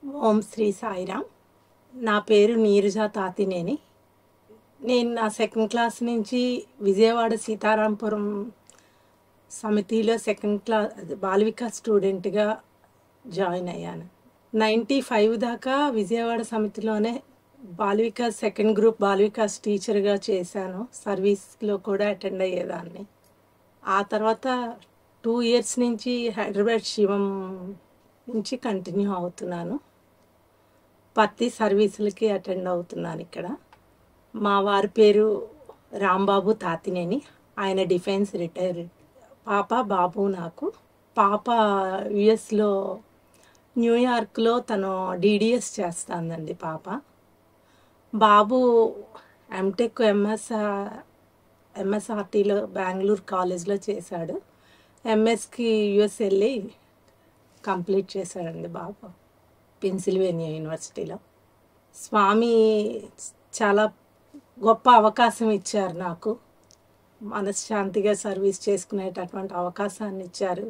ఓం శ్రీ సాయిరామ్. నా పేరు నీరజ తాతినేని. నేను నా సెకండ్ క్లాస్ నుంచి విజయవాడ సీతారాంపురం సమితిలో సెకండ్ క్లాస్ బాల వికాస్ స్టూడెంట్గా జాయిన్ అయ్యాను. 95 దాకా విజయవాడ సమితిలోనే బాల వికాస్ సెకండ్ గ్రూప్ బాల వికాస్ టీచర్గా చేశాను. సర్వీస్లో కూడా అటెండ్ అయ్యేదాన్ని. ఆ తర్వాత 2 ఇయర్స్ నుంచి హైదరాబాద్ శివం నుంచి కంటిన్యూ అవుతున్నాను. ప్రతి సర్వీసులకి అటెండ్ అవుతున్నాను ఇక్కడ. మా వారి పేరు రాంబాబు తాతినేని. ఆయన డిఫెన్స్ రిటైర్డ్. పాప బాబు నాకు. పాప యుఎస్లో న్యూయార్క్లో తను డిడిఎస్ చేస్తుందండి పాప. బాబు ఎంటెక్ ఎంఎస్ఆర్టీలో బెంగళూరు కాలేజ్లో చేశాడు. ఎంఎస్కి యుఎస్ వెళ్ళి కంప్లీట్ చేశాడండి బాబు పెన్సిల్వేనియా యూనివర్సిటీలో. స్వామి చాలా గొప్ప అవకాశం ఇచ్చారు నాకు. మనశ్శాంతిగా సర్వీస్ చేసుకునేటటువంటి అవకాశాన్ని ఇచ్చారు.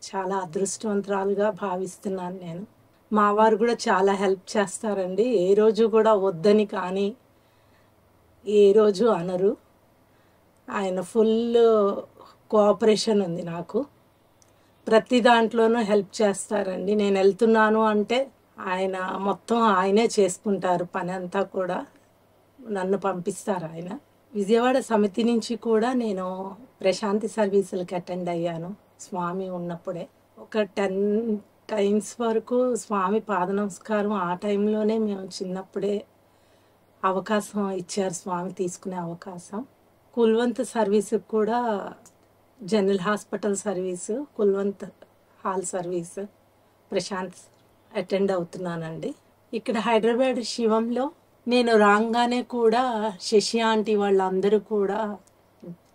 చాలా అదృష్టవంతురాలుగా భావిస్తున్నాను నేను. మా వారు కూడా చాలా హెల్ప్ చేస్తారండి. ఏ రోజు కూడా వద్దని కానీ ఏ రోజు అనరు. ఆయన ఫుల్ కోఆపరేషన్ ఉంది నాకు. ప్రతి దాంట్లోనూ హెల్ప్ చేస్తారండి. నేను వెళ్తున్నాను అంటే ఆయన మొత్తం ఆయనే చేసుకుంటారు పని అంతా కూడా. నన్ను పంపిస్తారు ఆయన. విజయవాడ సమితి నుంచి కూడా నేను ప్రశాంతి సర్వీసులకి అటెండ్ అయ్యాను స్వామి ఉన్నప్పుడే. ఒక 10 టైమ్స్ వరకు స్వామి పాద నమస్కారం ఆ టైంలోనే మేము చిన్నప్పుడే అవకాశం ఇచ్చారు స్వామి, తీసుకునే అవకాశం. కుల్వంత్ సర్వీసుకి కూడా general hospital service, Kulwant hall service, Prashant attend అవుతున్నానండి. ఇక్కడ హైదరాబాద్ శివంలో నేను రాగానే కూడా శశి ఆంటీ వాళ్ళందరూ కూడా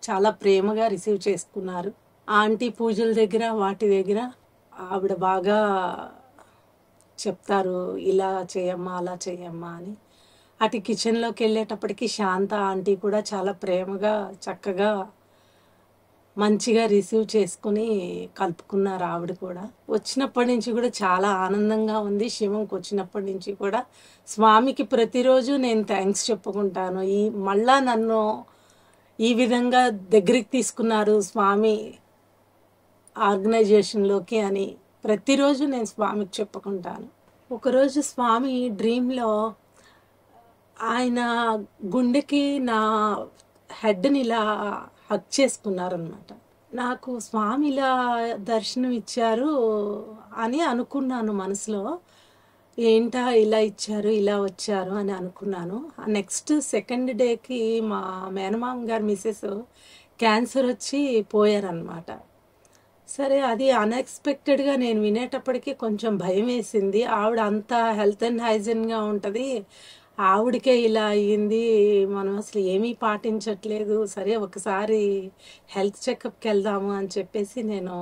చాలా ప్రేమగా రిసీవ్ చేసుకున్నారు. ఆంటీ పూజల దగ్గర వాటి దగ్గర ఆవిడ బాగా చెప్తారు, ఇలా చేయమ్మా అలా చేయమ్మా అని. అటు కిచెన్లోకి వెళ్ళేటప్పటికి శాంత ఆంటీ కూడా చాలా ప్రేమగా చక్కగా మంచిగా రిసీవ్ చేసుకుని కలుపుకున్నారు. ఆవిడ కూడా వచ్చినప్పటి నుంచి కూడా చాలా ఆనందంగా ఉంది. శివంకి వచ్చినప్పటి నుంచి కూడా స్వామికి ప్రతిరోజు నేను థ్యాంక్స్ చెప్పుకుంటాను. మళ్ళా నన్ను ఈ విధంగా దగ్గరికి తీసుకున్నారు స్వామి ఆర్గనైజేషన్లోకి అని ప్రతిరోజు నేను స్వామికి చెప్పుకుంటాను. ఒకరోజు స్వామి డ్రీమ్లో ఆయన గుండెకి నా హెడ్ని ఇలా హక్ చేసుకున్నారనమాట. నాకు స్వామి ఇలా దర్శనం ఇచ్చారు అని అనుకున్నాను మనసులో. ఏంటా ఇలా ఇచ్చారు, ఇలా వచ్చారు అని అనుకున్నాను. నెక్స్ట్ సెకండ్ డేకి మా మేనమామ గారు మిస్సెస్ క్యాన్సర్ వచ్చి పోయారనమాట. సరే, అది అన్ఎక్స్పెక్టెడ్గా నేను వినేటప్పటికీ కొంచెం భయం వేసింది. ఆవిడ అంత హెల్త్ అండ్ హైజీన్గా ఉంటుంది, ఆవిడకే ఇలా అయ్యింది, మనం అసలు ఏమీ పాటించట్లేదు, సరే ఒకసారి హెల్త్ చెకప్కి వెళ్దాము అని చెప్పేసి నేను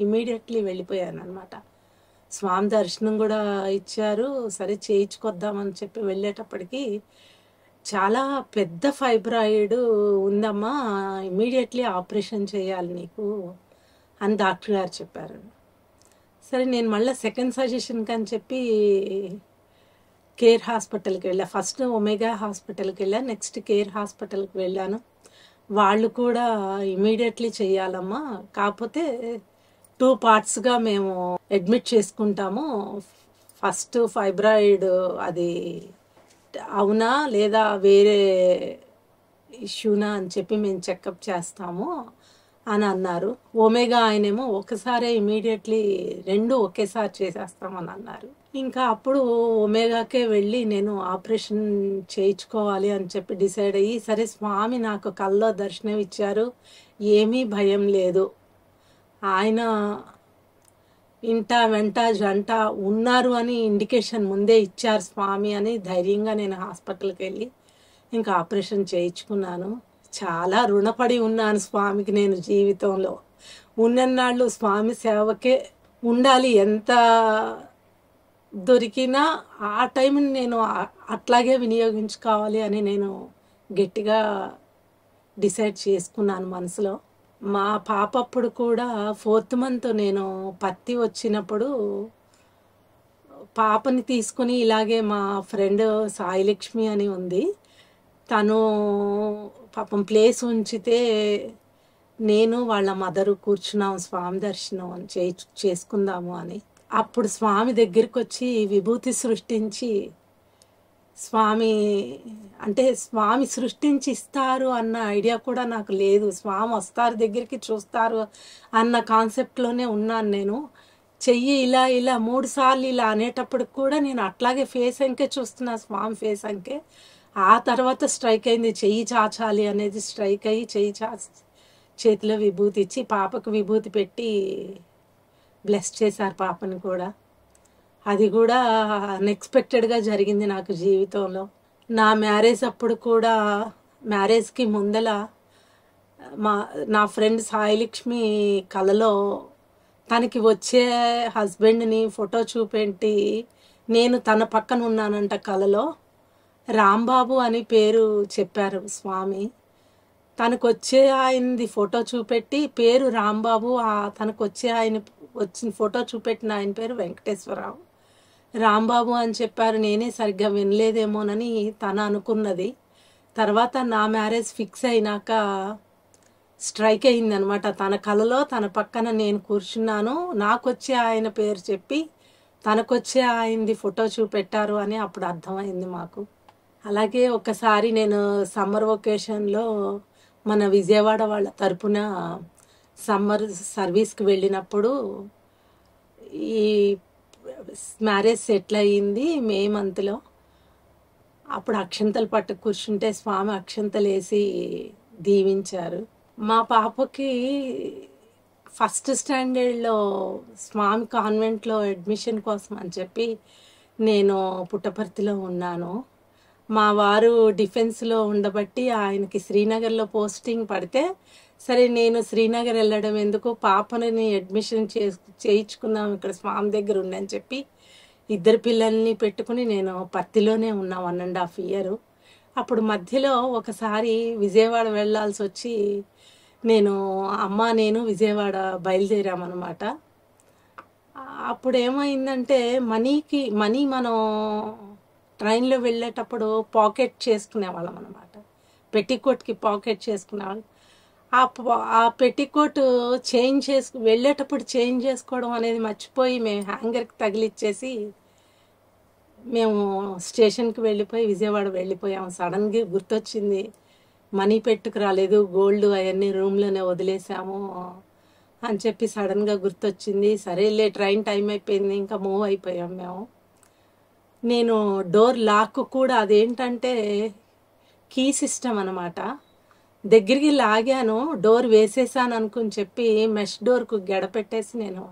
ఇమీడియట్లీ వెళ్ళిపోయాను అనమాట. స్వామి దర్శనం కూడా ఇచ్చారు. సరే చేయించుకొద్దామని చెప్పి వెళ్ళేటప్పటికి చాలా పెద్ద ఫైబ్రాయిడ్ ఉందమ్మా, ఇమీడియట్లీ ఆపరేషన్ చేయాలి నీకు అని డాక్టర్ గారు చెప్పారు. సరే, నేను మళ్ళీ సెకండ్ సజెషన్కి అని చెప్పి కేర్ హాస్పిటల్కి వెళ్ళాను. ఫస్ట్ ఒమేగా హాస్పిటల్కి వెళ్ళాను, నెక్స్ట్ కేర్ హాస్పిటల్కి వెళ్ళాను. వాళ్ళు కూడా ఇమీడియట్లీ చేయాలమ్మా, కాకపోతే 2 పార్ట్స్గా మేము అడ్మిట్ చేసుకుంటాము, ఫస్ట్ ఫైబ్రాయిడ్ అది అవునా లేదా వేరే ఇష్యూనా అని చెప్పి మేము చెకప్ చేస్తాము అని అన్నారు. ఒమేగా ఆయనేమో ఒకసారే ఇమీడియట్లీ 2 ఒకేసారి చేసేస్తామని అన్నారు. ఇంకా అప్పుడు ఒమేగాకే వెళ్ళి నేను ఆపరేషన్ చేయించుకోవాలి అని చెప్పి డిసైడ్ అయ్యి, సరే స్వామి నాకు కల్లో దర్శనం ఇచ్చారు, ఏమీ భయం లేదు, ఆయన ఇంట వెంట జంట ఉన్నారు అని ఇండికేషన్ ముందే ఇచ్చారు స్వామి అని ధైర్యంగా నేను హాస్పిటల్కి వెళ్ళి ఇంకా ఆపరేషన్ చేయించుకున్నాను. చాలా రుణపడి ఉన్నాను స్వామికి నేను జీవితంలో. ఉన్నన్నాళ్ళు స్వామి సేవకే ఉండాలి, ఎంత దొరికినా ఆ టైంని నేను అట్లాగే వినియోగించుకోవాలి అని నేను గట్టిగా డిసైడ్ చేసుకున్నాను మనసులో. మా పాప అప్పుడు కూడా 4th మంత్ నేను పత్తి వచ్చినప్పుడు పాపని తీసుకుని ఇలాగే మా ఫ్రెండ్ సాయిలక్ష్మి అని ఉంది. తను పాపం ప్లేస్ ఉంచితే నేను వాళ్ళ మదరు కూర్చున్నాం స్వామి దర్శనం చేసుకుందాము అని. అప్పుడు స్వామి దగ్గరికి వచ్చి విభూతి సృష్టించి స్వామి అంటే స్వామి సృష్టించి ఇస్తారు అన్న ఐడియా కూడా నాకు లేదు. స్వామి వస్తారు దగ్గరికి చూస్తారు అన్న కాన్సెప్ట్లోనే ఉన్నాను నేను. చెయ్యి ఇలా ఇలా 3 సార్లు ఇలా అనేటప్పుడు కూడా నేను అట్లాగే ఫేస్ అంకే చూస్తున్నా, స్వామి ఫేస్ అంకే. ఆ తర్వాత స్ట్రైక్ అయింది, చెయ్యి చాచాలి అనేది స్ట్రైక్ అయ్యి చెయ్యి చేతిలో విభూతి ఇచ్చి పాపకు విభూతి పెట్టి బ్లెస్ చేశారు పాపని కూడా. అది కూడా అన్ఎక్స్పెక్టెడ్గా జరిగింది నాకు జీవితంలో. నా మ్యారేజ్ అప్పుడు కూడా, మ్యారేజ్కి ముందల నా ఫ్రెండ్ సాయిలక్ష్మి కలలో తనకి వచ్చే హస్బెండ్ని ఫోటో చూపెట్టి నేను తన పక్కన ఉన్నానంట కలలో. రాంబాబు అని పేరు చెప్పారు స్వామి. తనకు వచ్చే ఆయనది ఫోటో చూపెట్టి పేరు రాంబాబు, తనకు వచ్చే ఆయన వచ్చిన ఫోటో చూపెట్టిన ఆయన పేరు వెంకటేశ్వరరావు. రాంబాబు అని చెప్పారు. నేనే సరిగ్గా వినలేదేమోనని తను అనుకున్నది. తర్వాత నా మ్యారేజ్ ఫిక్స్ అయినాక స్ట్రైక్ అయిందనమాట. తన కలలో తన పక్కన నేను కూర్చున్నాను, నాకొచ్చే ఆయన పేరు చెప్పి తనకొచ్చే ఆయనది ఫోటో చూపెట్టారు అని అప్పుడు అర్థమైంది మాకు. అలాగే ఒకసారి నేను సమ్మర్ వెకేషన్లో మన విజయవాడ వాళ్ళ తరపున సమ్మర్ సర్వీస్కి వెళ్ళినప్పుడు ఈ మ్యారేజ్ సెటిల్ అయ్యింది మే మంత్లో. అప్పుడు అక్షంతలు పట్టు కూర్చుంటే స్వామి అక్షంతలు వేసి దీవించారు. మా పాపకి ఫస్ట్ స్టాండర్డ్లో స్వామి కాన్వెంట్లో అడ్మిషన్ కోసం అని చెప్పి నేను పుట్టపర్తిలో ఉన్నాను. మా వారు డిఫెన్స్లో ఉండబట్టి ఆయనకి శ్రీనగర్లో పోస్టింగ్ పడితే, సరే నేను శ్రీనగర్ వెళ్ళడం ఎందుకు, పాపని అడ్మిషన్ చేయించుకుందాం ఇక్కడ స్వామి దగ్గర ఉండని చెప్పి 2 పిల్లల్ని పెట్టుకుని నేను పర్తిలోనే ఉన్నా 1.5 years. అప్పుడు మధ్యలో ఒకసారి విజయవాడ వెళ్ళాల్సి వచ్చి నేను విజయవాడ బయలుదేరామన్నమాట. అప్పుడు ఏమైందంటే మనీ మనం ట్రైన్లో వెళ్ళేటప్పుడు పాకెట్ చేసుకునేవాళ్ళం అనమాట. పెట్టికోట్కి పాకెట్ చేసుకునేవాళ్ళం. ఆ పెట్టికోట్ వెళ్ళేటప్పుడు చేంజ్ చేసుకోవడం అనేది మర్చిపోయి మేము హ్యాంగర్కి తగిలిచ్చేసి మేము స్టేషన్కి వెళ్ళిపోయి విజయవాడ వెళ్ళిపోయాము. సడన్గా గుర్తొచ్చింది, మనీ పెట్టుకు రాలేదు, గోల్డ్ అవన్నీ రూమ్లోనే వదిలేసాము అని చెప్పి సడన్గా గుర్తొచ్చింది. సరేలే ట్రైన్ టైం అయిపోయింది, ఇంకా మూవ్ అయిపోయాం మేము. నేను డోర్ లాక్ కూడా అదేంటంటే కీ సిస్టమ్ అనమాట. దగ్గరికి లాగాను, డోర్ వేసేసాను అనుకుని చెప్పి మెష్ డోర్కు గెడపెట్టేసి నేను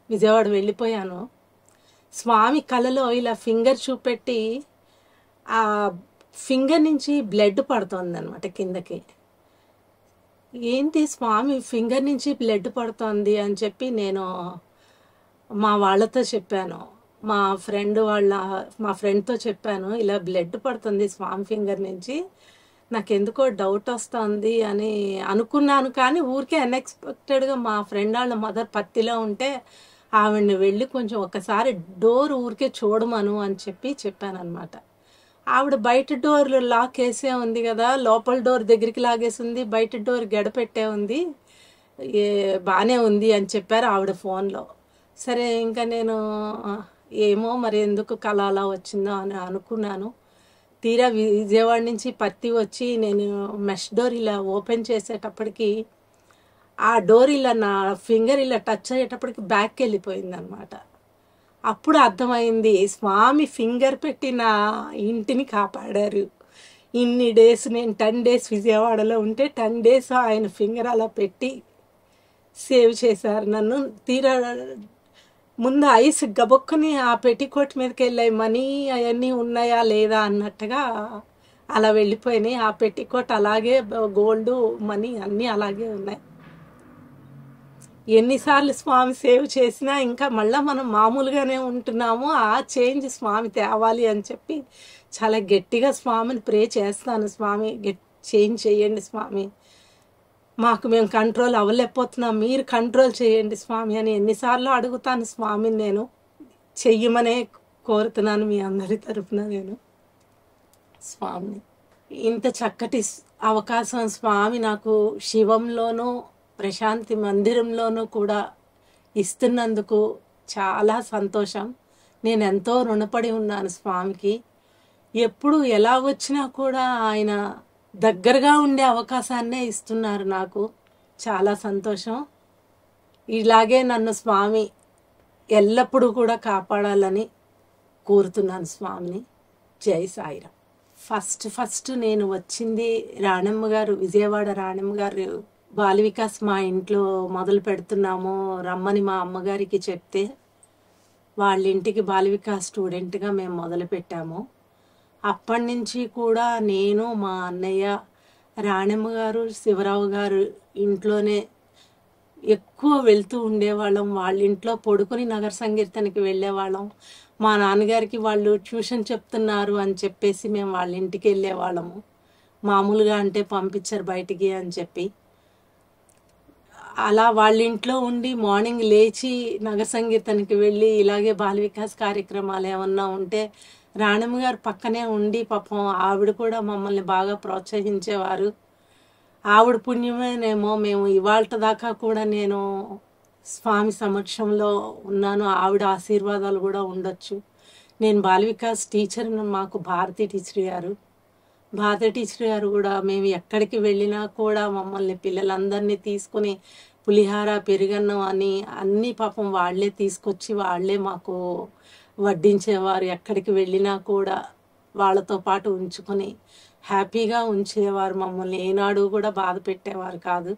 విజయవాడ వెళ్ళిపోయాను. స్వామి కలలో ఇలా ఫింగర్ చూపెట్టి ఆ ఫింగర్ నుంచి బ్లడ్ పడుతుంది అనమాట కిందకి. ఏంటి స్వామి ఫింగర్ నుంచి బ్లడ్ పడుతుంది అని చెప్పి నేను మా వాళ్ళతో చెప్పాను, మా ఫ్రెండ్తో చెప్పాను, ఇలా బ్లడ్ పడుతుంది స్వామి ఫింగర్ నుంచి, నాకెందుకో డౌట్ వస్తుంది అని అనుకున్నాను. కానీ ఊరికే అన్ఎక్స్పెక్టెడ్గా మా ఫ్రెండ్ వాళ్ళ మదర్ పత్తిలో ఉంటే ఆవిడని వెళ్ళి కొంచెం ఒకసారి డోర్ ఊరికే చూడమను అని చెప్పాను అనమాట. ఆవిడ బయట డోర్ లాక్ వేసే ఉంది కదా, లోపల డోర్ దగ్గరికి లాగేసింది, బయట డోర్ గెడపెట్టే ఉంది, బాగానే ఉంది అని చెప్పారు ఆవిడ ఫోన్లో. సరే ఇంకా నేను ఏమో మరి ఎందుకు కల అలా వచ్చిందో అని అనుకున్నాను. తీరా విజయవాడ నుంచి పత్తి వచ్చి నేను మెష్ డోర్ ఇలా ఓపెన్ చేసేటప్పటికి ఆ డోర్ ఇలా నా ఫింగర్ ఇలా టచ్ అయ్యేటప్పటికి బ్యాక్కి వెళ్ళిపోయింది అనమాట. అప్పుడు అర్థమైంది, స్వామి ఫింగర్ పెట్టి నా ఇంటిని కాపాడారు. ఇన్ని డేస్ నేను 10 days విజయవాడలో ఉంటే 10 days ఆయన ఫింగర్ అలా పెట్టి సేవ్ చేశారు నన్ను. తీరా ముందు ఐస్ గబొక్కుని ఆ పెట్టికోట్ మీదకి వెళ్ళాయి, మనీ అవన్నీ ఉన్నాయా లేదా అన్నట్టుగా అలా వెళ్ళిపోయినాయి. ఆ పెట్టికోట్ అలాగే, గోల్డ్ మనీ అన్నీ అలాగే ఉన్నాయి. ఎన్నిసార్లు స్వామి సేవ్ చేసినా ఇంకా మళ్ళీ మనం మామూలుగానే ఉంటున్నాము, ఆ చేంజ్ స్వామి తేవాలి అని చెప్పి చాలా గట్టిగా స్వామిని ప్రే చేస్తాను. స్వామి చేంజ్ చేయండి స్వామి, మేము కంట్రోల్ అవ్వలేకపోతున్నాం, మీరు కంట్రోల్ చేయండి స్వామి అని ఎన్నిసార్లు అడుగుతాను స్వామిని. నేను చెయ్యమనే కోరుతున్నాను మీ అందరి తరపున నేను స్వామిని. ఇంత చక్కటి అవకాశం స్వామి నాకు శివంలోనూ ప్రశాంతి మందిరంలోనూ కూడా ఇస్తున్నందుకు చాలా సంతోషం. నేను ఎంతో రుణపడి ఉన్నాను స్వామికి. ఎప్పుడు ఎలా వచ్చినా కూడా ఆయన దగ్గరగా ఉండే అవకాశాన్నే ఇస్తున్నారు నాకు. చాలా సంతోషం. ఇలాగే నన్ను స్వామి ఎల్లప్పుడూ కూడా కాపాడాలని కోరుతున్నాను స్వామిని. జై సాయిరామ్. ఫస్ట్ నేను వచ్చింది రాణమ్మ గారు, విజయవాడ రాణమ్మ గారు బాల వికాస్ మా ఇంట్లో మొదలు పెడుతున్నాము రమ్మని మా అమ్మగారికి చెప్తే వాళ్ళ ఇంటికి బాల వికాస్ స్టూడెంట్గా మేము మొదలు పెట్టాము. అప్పటి నుంచి కూడా నేను, మా అన్నయ్య, రాణమ్మ గారు, శివరావు గారు ఇంట్లోనే ఎక్కువ వెళ్తూ ఉండేవాళ్ళం. వాళ్ళ ఇంట్లో పడుకొని నగర సంకీర్తనకి వెళ్ళేవాళ్ళం. మా నాన్నగారికి వాళ్ళు ట్యూషన్ చెప్తున్నారు అని చెప్పేసి మేము వాళ్ళ ఇంటికి వెళ్ళేవాళ్ళము. మామూలుగా అంటే పంపించారు బయటికి అని చెప్పి. అలా వాళ్ళ ఇంట్లో ఉండి మార్నింగ్ లేచి నగర సంకీర్తనకి వెళ్ళి ఇలాగే బాల వికాస్ కార్యక్రమాలు ఏమన్నా ఉంటే రాణమ్మ గారు పక్కనే ఉండి పాపం ఆవిడ కూడా మమ్మల్ని బాగా ప్రోత్సహించేవారు. ఆవిడ పుణ్యమేనేమో మేము ఇవాళ దాకా కూడా నేను స్వామి సమక్షంలో ఉన్నాను. ఆవిడ ఆశీర్వాదాలు కూడా ఉండొచ్చు. నేను బాల వికాస్ టీచర్, మాకు భారతి టీచర్ గారు కూడా మేము ఎక్కడికి వెళ్ళినా కూడా మమ్మల్ని పిల్లలందరినీ తీసుకుని పులిహార, పెరుగన్నం అని అన్నీ పాపం వాళ్ళే తీసుకొచ్చి వాళ్ళే మాకు వడ్డించేవారు. ఎక్కడికి వెళ్ళినా కూడా వాళ్ళతో పాటు ఉంచుకొని హ్యాపీగా ఉంచేవారు. మమ్మల్ని ఏనాడు కూడా బాధ పెట్టేవారు కాదు.